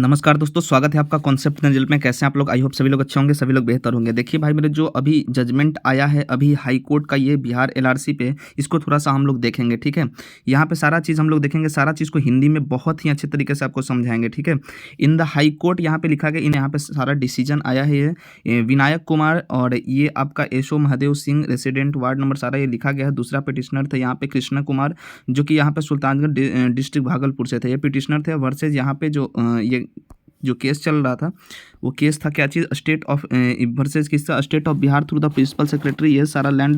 नमस्कार दोस्तों, स्वागत है आपका कॉन्सेप्ट रिजल्ट में। कैसे हैं आप लोग? आई होप सभी लोग अच्छे होंगे, सभी लोग बेहतर होंगे। देखिए भाई मेरे, जो अभी जजमेंट आया है अभी हाई कोर्ट का, ये बिहार एलआरसी पे, इसको थोड़ा सा हम लोग देखेंगे, ठीक है। यहाँ पे सारा चीज़ हम लोग देखेंगे, सारा चीज़ को हिंदी में बहुत ही अच्छे तरीके से आपको समझाएंगे, ठीक है। इन द हाई कोर्ट यहाँ पे लिखा गया, इन यहाँ पे सारा डिसीजन आया है। ये विनायक कुमार और ये आपका एसो Mahadev Singh, resident ward number, सारा ये लिखा गया है। दूसरा पिटिशनर थे यहाँ पे कृष्णा कुमार, जो कि यहाँ पे सुल्तानगंज डिस्ट्रिक्ट भागलपुर से थे, ये पिटिशनर थे। वर्सेज यहाँ पे जो केस चल रहा था, वो केस था क्या चीज़, स्टेट ऑफ वर्सेज किसका, state of Bihar through the principal secretary. ये सारा लैंड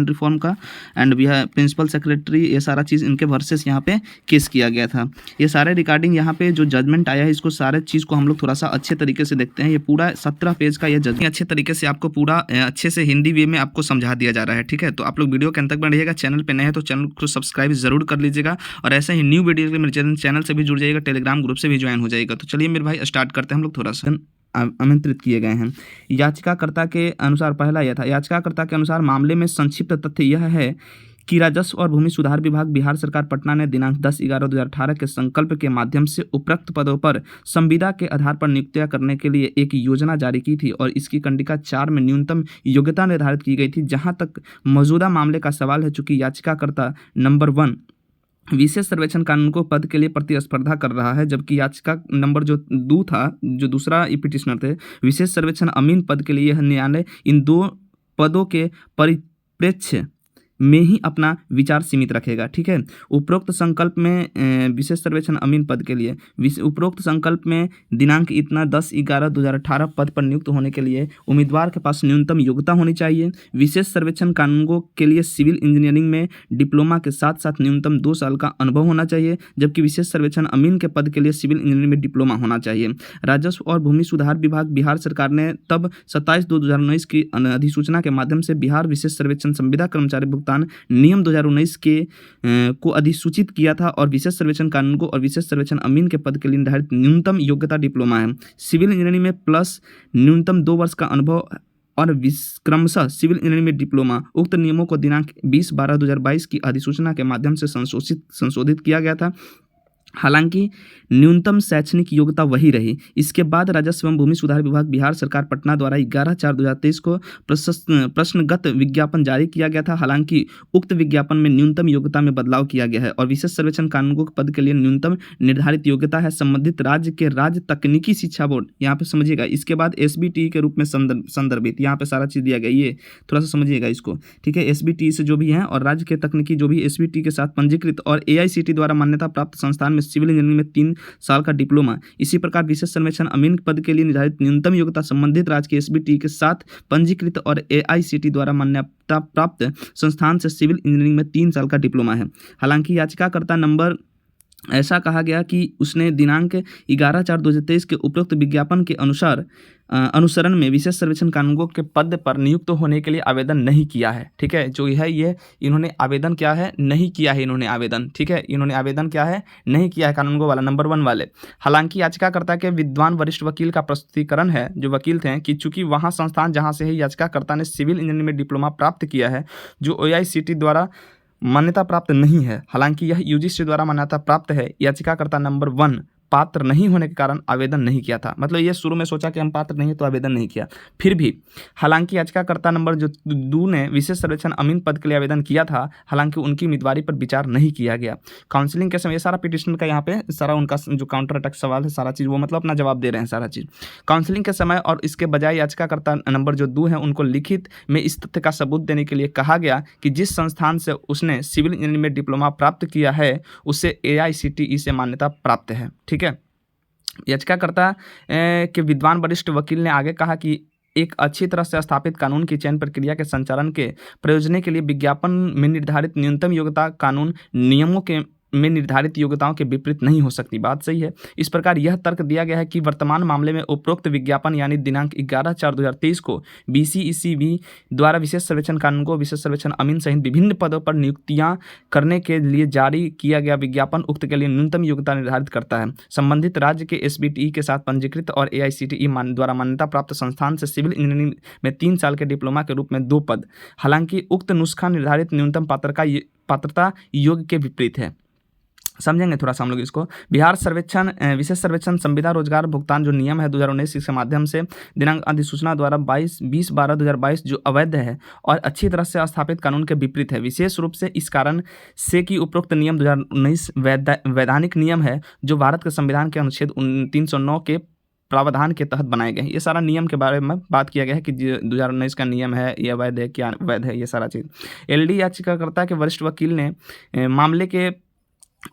रिफॉर्म का एंड बिहार प्रिंसिपल सेक्रेटरी, ये सारा चीज़ इनके वर्सेस यहाँ पे केस किया गया था। ये सारे रिगार्डिंग यहाँ पे जो जजमेंट आया है, इसको सारे चीज़ को हम लोग थोड़ा सा अच्छे तरीके से देखते हैं। ये पूरा 17 पेज का ये जजमेंट अच्छे तरीके से आपको पूरा अच्छे से हिंदी वे में आपको समझा दिया जा रहा है, ठीक है। तो आप लोग वीडियो के अंत तक बने रहिएगा। चैनल पर नए हैं तो चैनल को सब्सक्राइब जरूर कर लीजिएगा, और ऐसे ही न्यू वीडियो के लिए मेरे चैनल से भी जुड़ जाइएगा, टेलीग्राम ग्रुप से भी ज्वाइन हो जाएगा। तो चलिए मेरे भाई स्टार्ट करते हैं। हम लोग थोड़ा सा आमंत्रित किए गए हैं। याचिकाकर्ता के अनुसार, पहला यह था, याचिकाकर्ता के अनुसार मामले में संक्षिप्त तथ्य यह है कि राजस्व और भूमि सुधार विभाग बिहार सरकार पटना ने दिनांक 10/11/2018 के संकल्प के माध्यम से उपरोक्त पदों पर संविदा के आधार पर नियुक्तियां करने के लिए एक योजना जारी की थी, और इसकी कंडिका 4 में न्यूनतम योग्यता निर्धारित की गई थी। जहां तक मौजूदा मामले का सवाल है, चूंकि याचिकाकर्ता नंबर 1 विशेष सर्वेक्षण कानून को पद के लिए प्रतिस्पर्धा कर रहा है, जबकि याचिका नंबर जो 2 था, जो दूसरा पिटिशनर थे, विशेष सर्वेक्षण अमीन पद के लिए, यह न्यायालय इन 2 पदों के परिप्रेक्ष्य में ही अपना विचार सीमित रखेगा, ठीक है। उपरोक्त संकल्प में विशेष सर्वेक्षण अमीन पद के लिए उपरोक्त संकल्प में दिनांक इतना 10/11/2018 पद पर नियुक्त होने के लिए उम्मीदवार के पास न्यूनतम योग्यता होनी चाहिए। विशेष सर्वेक्षण कानूनों के लिए सिविल इंजीनियरिंग में डिप्लोमा के साथ साथ न्यूनतम 2 साल का अनुभव होना चाहिए, जबकि विशेष सर्वेक्षण अमीन के पद के लिए सिविल इंजीनियरिंग में डिप्लोमा होना चाहिए। राजस्व और भूमि सुधार विभाग बिहार सरकार ने तब 27/2/2019 की अधिसूचना के माध्यम से बिहार विशेष सर्वेक्षण संविदा कर्मचारी नियम 2019 को अधिसूचित किया था, और विशेष सर्वेक्षण कानून को और विशेष सर्वेक्षण अमीन के पद के लिए निर्धारित न्यूनतम योग्यता डिप्लोमा है। सिविल इंजीनियरिंग में प्लस न्यूनतम 2 वर्ष का अनुभव और क्रमशः सिविल इंजीनियरिंग में डिप्लोमा। उक्त नियमों को दिनांक 20/12/2022 की अधिसूचना के माध्यम से संशोधित किया गया था। हालांकि न्यूनतम शैक्षणिक योग्यता वही रही। इसके बाद राजस्व एवं भूमि सुधार विभाग बिहार सरकार पटना द्वारा 11/4/2023 को प्रश्नगत विज्ञापन जारी किया गया था। हालांकि उक्त विज्ञापन में न्यूनतम योग्यता में बदलाव किया गया है, और विशेष सर्वेक्षण कानूनगो के पद के लिए न्यूनतम निर्धारित योग्यता है संबंधित राज्य के राज्य तकनीकी शिक्षा बोर्ड, यहाँ पे समझिएगा। इसके बाद SBTE के रूप में संदर्भित, यहाँ पे सारा चीज़ दिया गया, ये थोड़ा सा समझिएगा इसको, ठीक है। SBTE से जो भी हैं और राज्य के तकनीकी जो भी SBTE के साथ पंजीकृत और AICTE द्वारा मान्यता प्राप्त संस्थान सिविल इंजीनियरिंग में 3 साल का डिप्लोमा। इसी प्रकार विशेष सर्वेक्षण अमीन पद के लिए निर्धारित न्यूनतम योग्यता संबंधित राज्य के SBTE के साथ पंजीकृत और AICTE द्वारा मान्यता प्राप्त संस्थान से सिविल इंजीनियरिंग में 3 साल का डिप्लोमा है। हालांकि याचिकाकर्ता नंबर ऐसा कहा गया कि उसने दिनांक 11/4/2023 के उपरोक्त विज्ञापन के अनुसरण में विशेष सर्वेक्षण कानूनगो के पद पर नियुक्त होने के लिए आवेदन नहीं किया है, ठीक है। जो है ये इन्होंने आवेदन क्या है, नहीं किया है इन्होंने आवेदन, ठीक है। इन्होंने आवेदन क्या है, नहीं किया है कानूनगो वाला, नंबर 1 वाले। हालांकि याचिकाकर्ता के विद्वान वरिष्ठ वकील का प्रस्तुतिकरण है, जो वकील थे, कि चूंकि वहाँ संस्थान जहाँ से ही याचिकाकर्ता ने सिविल इंजीनियरिंग में डिप्लोमा प्राप्त किया है, जो AICTE द्वारा मान्यता प्राप्त नहीं है, हालांकि यह UGC द्वारा मान्यता प्राप्त है, याचिकाकर्ता नंबर 1 पात्र नहीं होने के कारण आवेदन नहीं किया था। मतलब ये शुरू में सोचा कि हम पात्र नहीं है तो आवेदन नहीं किया। फिर भी हालांकि याचिकाकर्ता नंबर जो 2 ने विशेष सर्वेक्षण अमीन पद के लिए आवेदन किया था, हालांकि उनकी उम्मीदवारी पर विचार नहीं किया गया। काउंसलिंग के समय, ये सारा पिटिशन का यहाँ पे सारा उनका जो काउंटर अटैक सवाल है, सारा चीज़ वो मतलब अपना जवाब दे रहे हैं सारा चीज़। काउंसलिंग के समय और इसके बजाय याचिकाकर्ता नंबर जो 2 है, उनको लिखित में इस तथ्य का सबूत देने के लिए कहा गया कि जिस संस्थान से उसने सिविल इंजीनियरिंग में डिप्लोमा प्राप्त किया है, उसे AICTE से मान्यता प्राप्त है, ठीक है। याचिकाकर्ता के विद्वान वरिष्ठ वकील ने आगे कहा कि एक अच्छी तरह से स्थापित कानून की चयन प्रक्रिया के संचालन के प्रयोजन के लिए विज्ञापन में निर्धारित न्यूनतम योग्यता कानून नियमों के में निर्धारित योग्यताओं के विपरीत नहीं हो सकती। बात सही है। इस प्रकार यह तर्क दिया गया है कि वर्तमान मामले में उपरोक्त विज्ञापन यानी दिनांक 11/4/2023 को BCECB द्वारा विशेष सर्वेक्षण कानून को विशेष सर्वेक्षण अमीन सहित विभिन्न पदों पर नियुक्तियां करने के लिए जारी किया गया विज्ञापन उक्त के लिए न्यूनतम योग्यता निर्धारित करता है। संबंधित राज्य के SBTE के साथ पंजीकृत और AICTE द्वारा मान्यता प्राप्त संस्थान से सिविल इंजीनियरिंग में 3 साल के डिप्लोमा के रूप में 2 पद। हालांकि उक्त नुस्खा निर्धारित न्यूनतम पात्रता योग के विपरीत है। समझेंगे थोड़ा सा हम लोग इसको। बिहार सर्वेक्षण विशेष सर्वेक्षण संविदा रोजगार भुगतान जो नियम है 2019 इसके माध्यम से दिनांक अधिसूचना द्वारा 20/12/2022 जो अवैध है और अच्छी तरह से स्थापित कानून के विपरीत है, विशेष रूप से इस कारण से कि उपरोक्त नियम 2019 वैधानिक नियम है जो भारत के संविधान के अनुच्छेद 309 के प्रावधान के तहत बनाए गए हैं। ये सारा नियम के बारे में बात किया गया है कि 2019 का नियम है, ये अवैध है क्या अवैध है, ये सारा चीज़। एलडी याचिकाकर्ता के वरिष्ठ वकील ने मामले के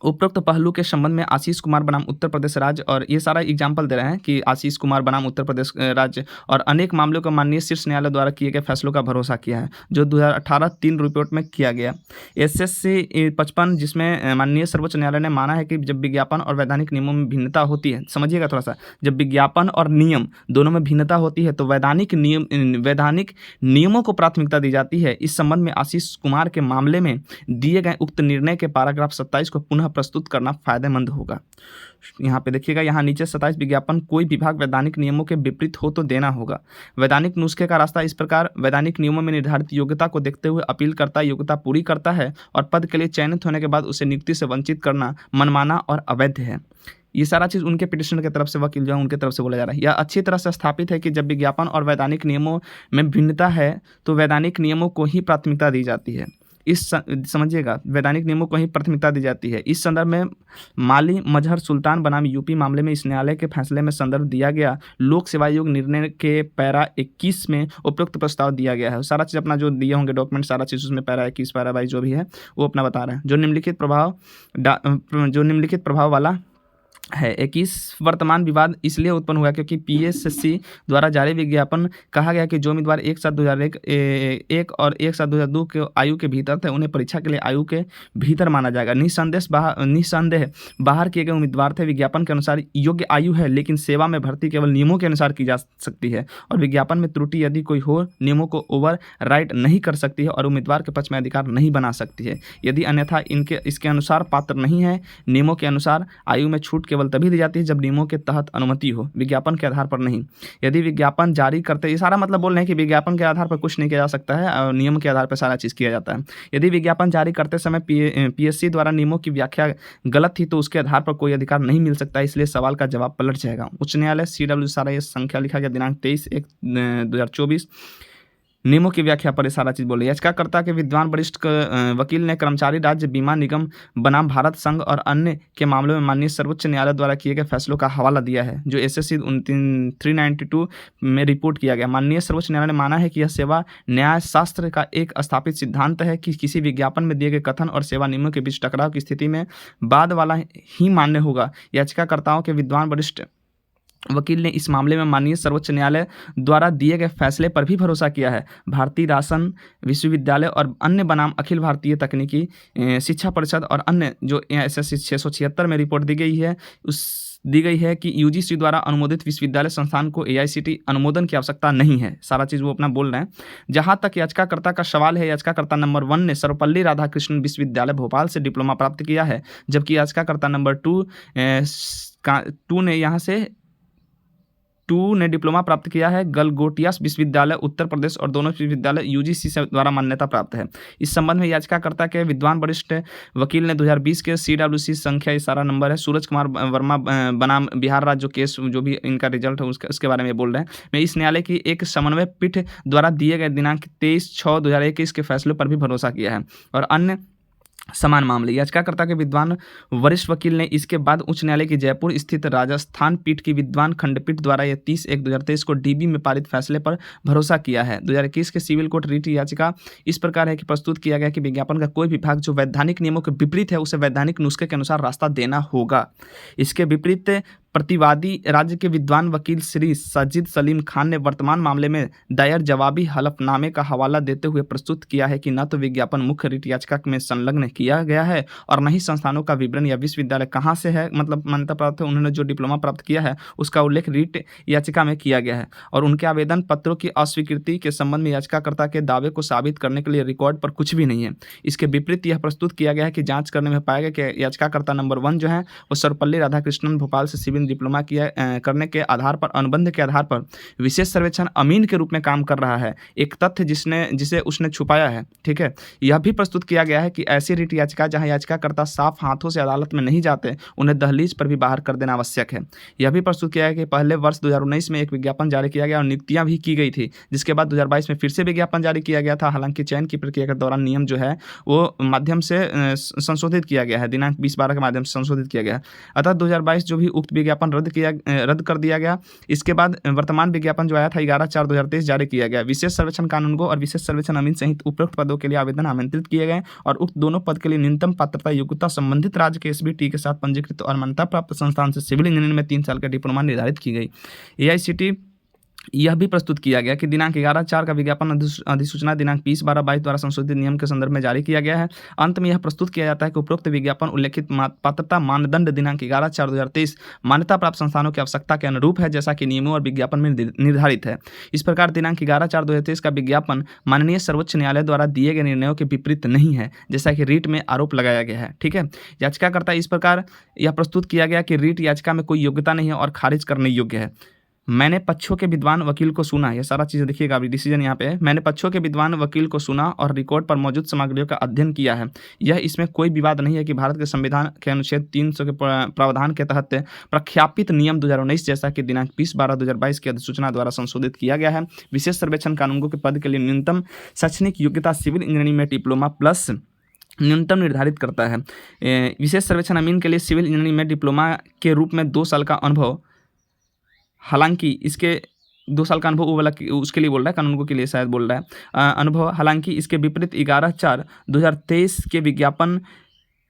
उपरोक्त पहलू के संबंध में आशीष कुमार बनाम उत्तर प्रदेश राज्य, और ये सारा एग्जाम्पल दे रहे हैं कि आशीष कुमार बनाम उत्तर प्रदेश राज्य और अनेक मामलों को माननीय शीर्ष न्यायालय द्वारा किए गए फैसलों का भरोसा किया है जो 2018 3 रिपोर्ट में किया गया। SSC 55 जिसमें माननीय सर्वोच्च न्यायालय ने माना है कि जब विज्ञापन और वैधानिक नियमों में भिन्नता होती है, समझिएगा थोड़ा सा, जब विज्ञापन और नियम दोनों में भिन्नता होती है तो वैधानिक नियमों को प्राथमिकता दी जाती है। इस संबंध में आशीष कुमार के मामले में दिए गए उक्त निर्णय के पैराग्राफ 27 को पुनः प्रस्तुत करना फायदेमंद होगा। यहाँ पे देखिएगा, यहाँ नीचे 27 विज्ञापन कोई विभाग वैधानिक नियमों के विपरीत हो तो देना होगा। वैधानिक नुस्खे का रास्ता इस प्रकार वैधानिक नियमों में निर्धारित योग्यता को देखते हुए अपील करता योग्यता पूरी करता है और पद के लिए चयनित होने के बाद उसे नियुक्ति से वंचित करना मनमाना और अवैध है। ये सारा चीज़ उनके पिटिशनर की तरफ से, वकील जो है उनके तरफ से बोला जा रहा है। यह अच्छी तरह से स्थापित है कि जब विज्ञापन और वैधानिक नियमों में भिन्नता है तो वैधानिक नियमों को ही प्राथमिकता दी जाती है। समझिएगा, वैधानिक नियमों को ही प्राथमिकता दी जाती है। इस संदर्भ में माली मजहर सुल्तान बनाम यूपी मामले में इस न्यायालय के फैसले में संदर्भ दिया गया लोक सेवा आयोग निर्णय के पैरा 21 में उपयुक्त प्रस्ताव दिया गया है। सारा चीज़ अपना जो दिए होंगे डॉक्यूमेंट, सारा चीज़ उसमें पैरा 21 पैरा 22 जो भी है वो अपना बता रहे हैं। जो निम्नलिखित प्रभाव वाला है। 21 वर्तमान विवाद इसलिए उत्पन्न हुआ क्योंकि PSSC द्वारा जारी विज्ञापन कहा गया कि जो उम्मीदवार 1/7/2001 और 1/7/2002 के आयु के भीतर थे उन्हें परीक्षा के लिए आयु के भीतर माना जाएगा। निस्संदेह बाहर किए गए उम्मीदवार थे। विज्ञापन के अनुसार योग्य आयु है लेकिन सेवा में भर्ती केवल नियमों के अनुसार की जा सकती है और विज्ञापन में त्रुटि यदि कोई हो नियमों को ओवर राइट नहीं कर सकती है और उम्मीदवार के पक्ष में अधिकार नहीं बना सकती है। यदि अन्यथा इसके अनुसार पात्र नहीं है। नियमों के अनुसार आयु में छूट केवल तभी दी जाती है जब नियमों के तहत अनुमति हो, विज्ञापन के आधार पर नहीं। यदि विज्ञापन जारी करते, ये सारा मतलब बोल रहे हैं कि विज्ञापन के आधार पर कुछ नहीं किया जा सकता है और नियम के आधार पर सारा चीज़ किया जाता है। यदि विज्ञापन जारी करते समय PSC द्वारा नियमों की व्याख्या गलत थी तो उसके आधार पर कोई अधिकार नहीं मिल सकता, इसलिए सवाल का जवाब पलट जाएगा। उच्च न्यायालय CW सारा ये संख्या लिखा गया दिनांक 23/1/2024 नियमों की व्याख्या पर सारा चीज़ बोले। याचिकाकर्ता के विद्वान वरिष्ठ वकील ने कर्मचारी राज्य बीमा निगम बनाम भारत संघ और अन्य के मामलों में माननीय सर्वोच्च न्यायालय द्वारा किए गए फैसलों का हवाला दिया है जो SSC 392 में रिपोर्ट किया गया। माननीय सर्वोच्च न्यायालय ने माना है कि यह सेवा न्याय शास्त्र का एक स्थापित सिद्धांत है कि किसी विज्ञापन में दिए गए कथन और सेवा नियमों के बीच टकराव की स्थिति में बाद वाला ही मान्य होगा। याचिकाकर्ताओं के विद्वान वरिष्ठ वकील ने इस मामले में माननीय सर्वोच्च न्यायालय द्वारा दिए गए फैसले पर भी भरोसा किया है। भारतीय राशन विश्वविद्यालय और अन्य बनाम अखिल भारतीय तकनीकी शिक्षा परिषद और अन्य जो SSC 676 में रिपोर्ट दी गई है कि UGC द्वारा अनुमोदित विश्वविद्यालय संस्थान को AICTE अनुमोदन की आवश्यकता नहीं है। सारा चीज़ वो अपना बोल रहे हैं। जहां तक याचिकाकर्ता का सवाल है, याचिकाकर्ता नंबर 1 ने सर्वपल्ली राधाकृष्णन विश्वविद्यालय भोपाल से डिप्लोमा प्राप्त किया है, जबकि याचिकाकर्ता नंबर 2 ने डिप्लोमा प्राप्त किया है गलगोटियास विश्वविद्यालय उत्तर प्रदेश और दोनों विश्वविद्यालय UGC से द्वारा मान्यता प्राप्त है। इस संबंध में याचिकाकर्ता के विद्वान वरिष्ठ वकील ने 2020 के CWC संख्या इशारा नंबर है सूरज कुमार वर्मा बनाम बिहार राज्य जो केस जो भी इनका रिजल्ट है उसके बारे में बोल रहे हैं। मैं इस न्यायालय की एक समन्वय पीठ द्वारा दिए गए दिनांक 23/6/2021 के फैसलों पर भी भरोसा किया है और अन्य समान मामले। याचिकाकर्ता के विद्वान वरिष्ठ वकील ने इसके बाद उच्च न्यायालय की जयपुर स्थित राजस्थान पीठ की विद्वान खंडपीठ द्वारा यह 30/1/2023 को DB में पारित फैसले पर भरोसा किया है। 2021 के सिविल कोर्ट रिट याचिका इस प्रकार है कि प्रस्तुत किया गया कि विज्ञापन का कोई विभाग जो वैधानिक नियमों के विपरीत है उसे वैधानिक नुस्खे के अनुसार रास्ता देना होगा। इसके विपरीत प्रतिवादी राज्य के विद्वान वकील श्री साजिद सलीम खान ने वर्तमान मामले में दायर जवाबी हलफनामे का हवाला देते हुए प्रस्तुत किया है कि न तो विज्ञापन मुख्य रिट याचिका में संलग्न किया गया है और न ही संस्थानों का विवरण या विश्वविद्यालय कहाँ से है, मतलब मान्यता प्राप्त है, उन्होंने जो डिप्लोमा प्राप्त किया है उसका उल्लेख रिट याचिका में किया गया है और उनके आवेदन पत्रों की अस्वीकृति के संबंध में याचिकाकर्ता के दावे को साबित करने के लिए रिकॉर्ड पर कुछ भी नहीं है। इसके विपरीत यह प्रस्तुत किया गया है कि जाँच करने में पाया गया कि याचिकाकर्ता नंबर 1 जो है वो सर्वपल्ली राधाकृष्णन भोपाल से सिविल में डिप्लोमा करने के आधार पर, अनुबंध के आधार पर विशेष सर्वेक्षण अमीन के रूप में काम कर रहा है, एक तथ्य जिसे उसने छुपाया है। ठीक है, यह भी प्रस्तुत किया गया है कि ऐसी रिट याचिका जहां याचिकाकर्ता साफ हाथों से अदालत में नहीं जाते, उन्हें दहलीज पर भी बाहर कर देना आवश्यक है। यह भी प्रस्तुत किया है कि पहले वर्ष 2019 में एक विज्ञापन जारी किया गया और नियुक्तियां भी की गई थी, जिसके बाद 2022 में फिर से विज्ञापन जारी किया गया था। हालांकि चयन की प्रक्रिया के दौरान नियम जो है वो माध्यम से संशोधित किया गया है, दिनांक 20/12 के माध्यम से संशोधित किया गया। अतः 2022 जो भी उक्त विज्ञापन रद्द कर दिया गया। इसके बाद वर्तमान विज्ञापन जो आया था 11/4/2023 जारी किया गया। विशेष सर्वेक्षण कानूनगो और विशेष सर्वेक्षण अमीन सहित उपरोक्त पदों के लिए आवेदन आमंत्रित किए गए और उक्त दोनों पद के लिए न्यूनतम पात्रता योग्यता संबंधित राज्य के एसबीटी के साथ पंजीकृत और मान्यता प्राप्त संस्थान से सिविल इंजीनियरिंग में 3 साल का डिप्लोमा निर्धारित की गई। एआईसीटी यह भी प्रस्तुत किया गया कि दिनांक 11/4 का विज्ञापन अधिसूचना दिनांक 20/12/22 द्वारा संशोधित नियम के संदर्भ में जारी किया गया है। अंत में यह प्रस्तुत किया जाता है कि उपरोक्त विज्ञापन उल्लेखित पात्रता मानदंड दिनांक 11/4/2023 मान्यता प्राप्त संस्थानों की आवश्यकता के अनुरूप है, जैसा कि नियमों और विज्ञापन में निर्धारित है। इस प्रकार दिनांक 11/4/2023 का विज्ञापन माननीय सर्वोच्च न्यायालय द्वारा दिए गए निर्णयों के विपरीत नहीं है, जैसा कि रीट में आरोप लगाया गया है। ठीक है, याचिकाकर्ता इस प्रकार यह प्रस्तुत किया गया कि रीट याचिका में कोई योग्यता नहीं है और खारिज करने योग्य है। मैंने पक्षों के विद्वान वकील को सुना, यह सारा चीज़ देखिएगा, अभी डिसीजन यहाँ पे है। मैंने पक्षों के विद्वान वकील को सुना और रिकॉर्ड पर मौजूद सामग्रियों का अध्ययन किया है। यह इसमें कोई विवाद नहीं है कि भारत के संविधान के अनुच्छेद 300 के प्रावधान के तहत प्रख्यापित नियम 2019 जैसा कि दिनांक 20/12/2022 की अधिसूचना द्वारा संशोधित किया गया है। विशेष सर्वेक्षण कानूनगो के पद के लिए न्यूनतम शैक्षणिक योग्यता सिविल इंजीनियरिंग में डिप्लोमा प्लस न्यूनतम निर्धारित करता है। विशेष सर्वेक्षण अमीन के लिए सिविल इंजीनियरिंग में डिप्लोमा के रूप में 2 साल का अनुभव, हालांकि इसके 2 साल का अनुभव वो वाला उसके लिए बोल रहा है, कानूनगो के लिए शायद बोल रहा है अनुभव। हालांकि इसके विपरीत 11/4/2023 के विज्ञापन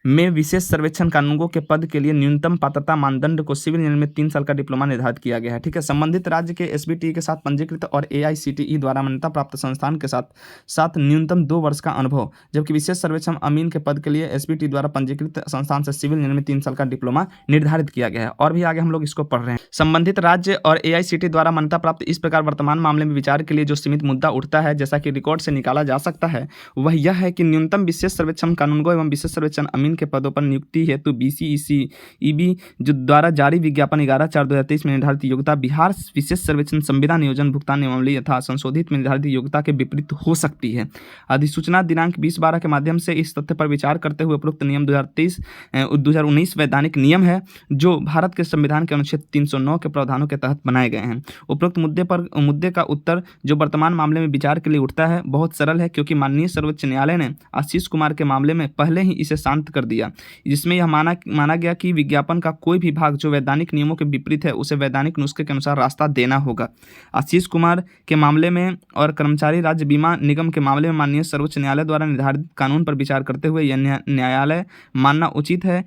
में विशेष सर्वेक्षण कानूनगो के पद के लिए न्यूनतम पात्रता मानदंड को सिविल इंजीनियरिंग में 3 साल का डिप्लोमा निर्धारित किया गया है। ठीक है, संबंधित राज्य के एसबीटी के साथ पंजीकृत और एआईसीटीई द्वारा मान्यता प्राप्त संस्थान के साथ न्यूनतम 2 वर्ष का अनुभव, जबकि विशेष सर्वेक्षण अमीन के पद के लिए एसबीटी द्वारा पंजीकृत संस्थान से सिविल इंजीनियरिंग में 3 साल का डिप्लोमा निर्धारित किया गया है। और भी आगे हम लोग इसको पढ़ रहे हैं। संबंधित राज्य और एआईसीटी द्वारा मान्यता प्राप्त इस प्रकार वर्तमान मामले में विचार के लिए जो सीमित मुद्दा उठता है, जैसा कि रिकॉर्ड से निकाला जा सकता है, वह यह है कि न्यूनतम विशेष सर्वेक्षण कानूनगो एवं विशेष सर्वेक्षण अमीन के पदों पर नियुक्ति हेतु बीसीईसी जो द्वारा जारी विज्ञापन 11/4/2023 में निर्धारित योग्यता बिहार विशेष सर्वेक्षण संविदा नियोजन भुगतान नियमावली यथा संशोधित में निर्धारित योग्यता के विपरीत हो सकती है। अधिसूचना दिनांक 20/12 के माध्यम से इस तथ्य पर विचार करते हुए उपरोक्त नियम 2019 वैधानिक नियम है जो भारत के संविधान के अनुच्छेद 309 के प्रावधानों के तहत बनाए गए हैं। उपरोक्त मुद्दे का उत्तर जो वर्तमान मामले में विचार के लिए उठता है बहुत सरल है, क्योंकि माननीय सर्वोच्च न्यायालय ने आशीष कुमार के मामले में पहले ही इसे शांत कर दिया, जिसमें यह माना गया कि विज्ञापन का कोई भी भाग जो वैधानिक नियमों के विपरीत है उसे वैधानिक नुस्खे के अनुसार रास्ता देना होगा। आशीष कुमार के मामले में और कर्मचारी राज्य बीमा निगम के मामले में माननीय सर्वोच्च न्यायालय द्वारा निर्धारित कानून पर विचार करते हुए यह न्यायालय मानना उचित है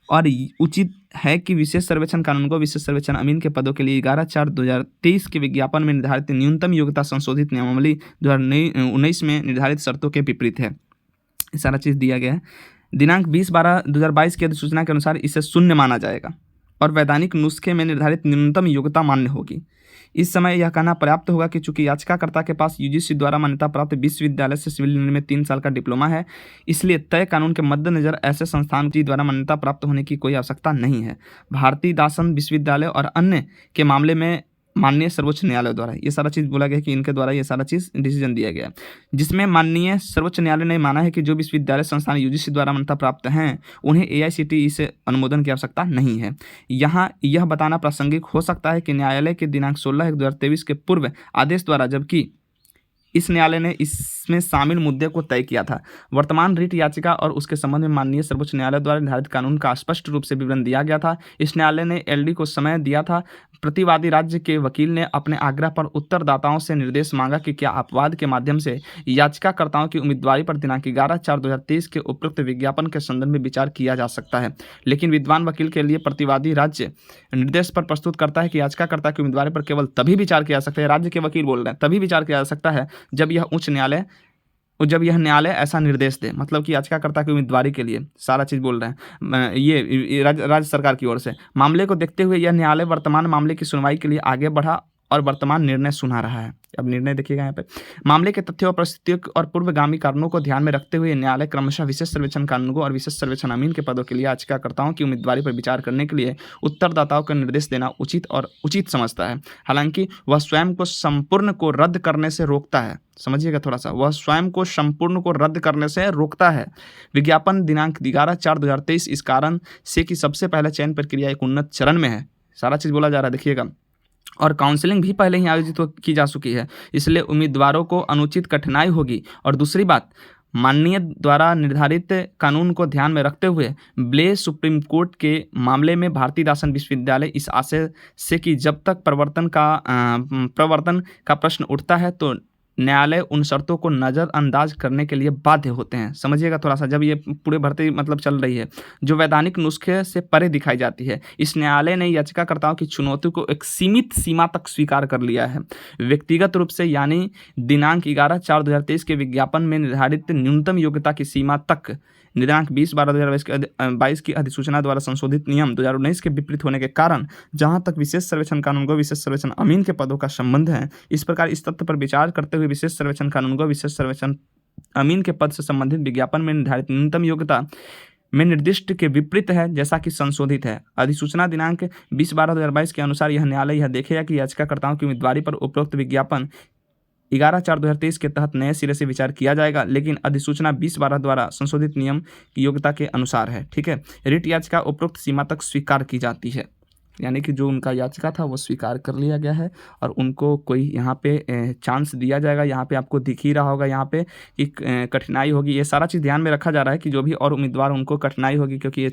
और उचित है कि विशेष सर्वेक्षण कानून को विशेष सर्वेक्षण अमीन के पदों के लिए 11/4/2023 के विज्ञापन में निर्धारित न्यूनतम योग्यता संशोधित नियमावली 2019 में निर्धारित शर्तों के विपरीत है। सारा चीज़ दिया गया है। दिनांक 20/12/2022 की अधिसूचना के अनुसार इसे शून्य माना जाएगा और वैधानिक नुस्खे में निर्धारित न्यूनतम योग्यता मान्य होगी। इस समय यह कहना पर्याप्त होगा कि चूंकि याचिकाकर्ता के पास यूजीसी द्वारा मान्यता प्राप्त विश्वविद्यालय से सिविल इंजीनियरिंग में 3 साल का डिप्लोमा है, इसलिए तय कानून के मद्देनजर ऐसे संस्थान की द्वारा मान्यता प्राप्त होने की कोई आवश्यकता नहीं है। भारतीय दासन विश्वविद्यालय और अन्य के मामले में माननीय सर्वोच्च न्यायालय द्वारा ये सारा चीज़ बोला गया कि इनके द्वारा ये सारा चीज़ डिसीजन दिया गया, जिसमें माननीय सर्वोच्च न्यायालय ने माना है कि जो विश्वविद्यालय संस्थान यूजीसी द्वारा मान्यता प्राप्त हैं उन्हें एआईसीटीई से अनुमोदन की आवश्यकता नहीं है। यहाँ यह बताना प्रासंगिक हो सकता है कि न्यायालय के दिनांक 16/1/2023 के पूर्व आदेश द्वारा, जबकि इस न्यायालय ने इसमें शामिल मुद्दे को तय किया था। वर्तमान रिट याचिका और उसके संबंध में माननीय सर्वोच्च न्यायालय द्वारा निर्धारित कानून का स्पष्ट रूप से विवरण दिया गया था। इस न्यायालय ने एलडी को समय दिया था। प्रतिवादी राज्य के वकील ने अपने आग्रह पर उत्तरदाताओं से निर्देश मांगा कि क्या अपवाद के माध्यम से याचिकाकर्ताओं की उम्मीदवारी पर दिनांक 11/4/2023 के उपरोक्त विज्ञापन के संदर्भ में विचार किया जा सकता है। लेकिन विद्वान वकील के लिए प्रतिवादी राज्य निर्देश पर प्रस्तुत करता है कि याचिकाकर्ता की उम्मीदवारी पर केवल तभी विचार किया जा सकता है, राज्य के वकील बोल रहे हैं, तभी विचार किया जा सकता है जब यह न्यायालय ऐसा निर्देश दे। मतलब कि याचिकाकर्ता की उम्मीदवारी के लिए सारा चीज़ बोल रहे हैं ये राज्य सरकार की ओर से। मामले को देखते हुए यह न्यायालय वर्तमान मामले की सुनवाई के लिए आगे बढ़ा और वर्तमान निर्णय सुना रहा है। अब निर्णय देखिएगा यहाँ पे, मामले के तथ्यों और परिस्थितियों और पूर्वगामी कारणों को ध्यान में रखते हुए न्यायालय क्रमशः विशेष सर्वेक्षण कानूनगो और विशेष सर्वेक्षण अमीन के पदों के लिए याचिकाकर्ताओं की उम्मीदवारी पर विचार करने के लिए उत्तरदाताओं को निर्देश देना उचित समझता है। हालांकि वह स्वयं को संपूर्ण को रद्द करने से रोकता है। समझिएगा थोड़ा सा, वह स्वयं को संपूर्ण को रद्द करने से रोकता है। विज्ञापन दिनांक 11/4/2023 इस कारण से कि सबसे पहले चयन प्रक्रिया एक उन्नत चरण में है, सारा चीज़ बोला जा रहा है देखिएगा, और काउंसलिंग भी पहले ही आयोजित की जा चुकी है, इसलिए उम्मीदवारों को अनुचित कठिनाई होगी। और दूसरी बात, माननीय द्वारा निर्धारित कानून को ध्यान में रखते हुए ब्ले सुप्रीम कोर्ट के मामले में भारतीय दासन विश्वविद्यालय इस आशय से कि जब तक प्रवर्तन का प्रश्न उठता है तो न्यायालय उन शर्तों को नज़रअंदाज करने के लिए बाध्य होते हैं। समझिएगा थोड़ा सा, जब ये पूरे भर्ती मतलब चल रही है जो वैधानिक नुस्खे से परे दिखाई जाती है, इस न्यायालय ने याचिकाकर्ताओं की चुनौती को एक सीमित सीमा तक स्वीकार कर लिया है। व्यक्तिगत रूप से यानी दिनांक 11/4/2023 के विज्ञापन में निर्धारित न्यूनतम योग्यता की सीमा तक दिनांक 20/12/2022 की अधिसूचना द्वारा संशोधित नियम 2019 के विपरीत होने के कारण जहां तक विशेष सर्वेक्षण कानून को विशेष सर्वेक्षण अमीन के पदों का संबंध है, इस प्रकार इस तथ्य पर विचार करते हुए विशेष सर्वेक्षण कानून को विशेष सर्वेक्षण अमीन के पद से संबंधित विज्ञापन में निर्धारित न्यूनतम योग्यता में निर्दिष्ट के विपरीत है जैसा कि संशोधित है। अधिसूचना दिनांक 20/12/2022 के अनुसार यह न्यायालय यह देखेगा कि याचिकाकर्ताओं की उम्मीदवारी पर उपरोक्त विज्ञापन 11/4/2023 के तहत नए सिरे से विचार किया जाएगा, लेकिन अधिसूचना 20/12 द्वारा संशोधित नियम की योग्यता के अनुसार है। ठीक है, रिट याचिका उपरोक्त सीमा तक स्वीकार की जाती है, यानी कि जो उनका याचिका था वो स्वीकार कर लिया गया है और उनको कोई यहाँ पे चांस दिया जाएगा। यहाँ पे आपको दिख ही रहा होगा यहाँ पे कि कठिनाई होगी, ये सारा चीज़ ध्यान में रखा जा रहा है कि जो भी और उम्मीदवार उनको कठिनाई होगी क्योंकि ये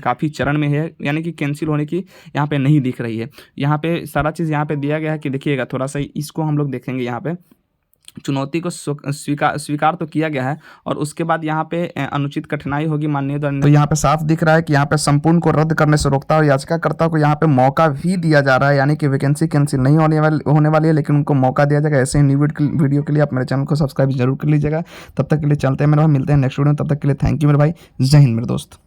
काफ़ी चरण में है, यानी कि कैंसिल होने की यहाँ पे नहीं दिख रही है। यहाँ पे सारा चीज़ यहाँ पे दिया गया है कि देखिएगा थोड़ा सा, इसको हम लोग देखेंगे। यहाँ पे चुनौती को स्वीकार तो किया गया है और उसके बाद यहाँ पे अनुचित कठिनाई होगी माननीय द्वारा, तो यहाँ पे साफ दिख रहा है कि यहाँ पे संपूर्ण को रद्द करने से रोकता है और याचिकाकर्ता को यहाँ पे मौका भी दिया जा रहा है, यानी कि वैकेंसी कैंसिल नहीं होने वाली है, लेकिन उनको मौका दिया जाएगा। ऐसे ही न्यू वीडियो के लिए आप मेरे चैनल को सब्सक्राइब जरूर कर लीजिएगा। तब तक के लिए चलते हैं मेरे भाई, मिलते हैं नेक्स्ट वीडियो में। तब तक के लिए थैंक यू मेरे भाई, जय हिंद मेरे दोस्त।